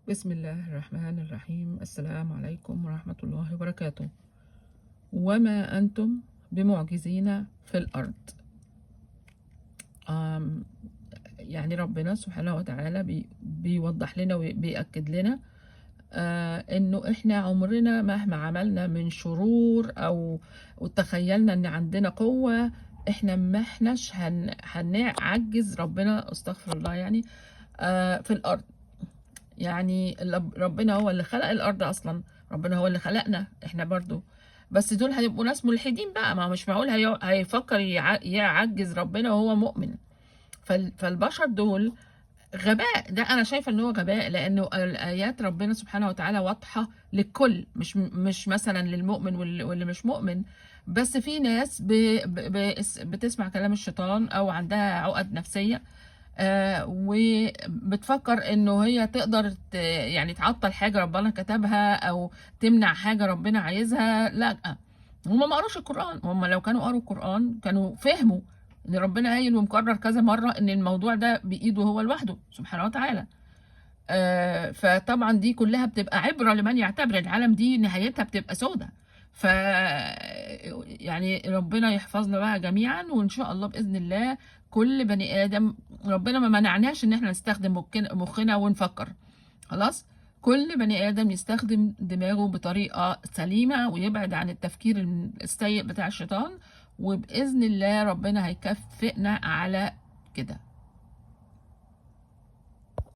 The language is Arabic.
بسم الله الرحمن الرحيم. السلام عليكم ورحمة الله وبركاته. وما أنتم بمعجزين في الأرض. آم يعني ربنا سبحانه وتعالى بيوضح لنا وبيأكد لنا إنه إحنا عمرنا مهما عملنا من شرور أو وتخيلنا إن عندنا قوة، إحنا ما إحناش هنعجز ربنا، استغفر الله يعني، في الأرض. يعني ربنا هو اللي خلق الأرض أصلا، ربنا هو اللي خلقنا إحنا برضو. بس دول هيبقوا ناس ملحدين بقى، ما مش معقول هيفكر يعجز ربنا وهو مؤمن. فالبشر دول غباء، ده أنا شايفة إن هو غباء، لأنه الآيات ربنا سبحانه وتعالى واضحة للكل، مش مثلا للمؤمن واللي مش مؤمن. بس في ناس بتسمع كلام الشيطان أو عندها عقد نفسية، وبتفكر انه هي تقدر يعني تعطل حاجة ربنا كتبها او تمنع حاجة ربنا عايزها. لا، هم ما قروش القرآن. هم لو كانوا قروا القرآن كانوا فهموا ان ربنا قايل ومكرر كذا مرة ان الموضوع ده بإيده هو لوحده سبحانه وتعالى. فطبعا دي كلها بتبقى عبرة لمن يعتبر. العالم دي نهايتها بتبقى سودة. ف يعني ربنا يحفظنا بقى جميعا، وان شاء الله باذن الله كل بني ادم، ربنا ما منعناش ان احنا نستخدم مخنا ونفكر. خلاص، كل بني ادم يستخدم دماغه بطريقه سليمه ويبعد عن التفكير السيء بتاع الشيطان، وباذن الله ربنا هيكافئنا على كده.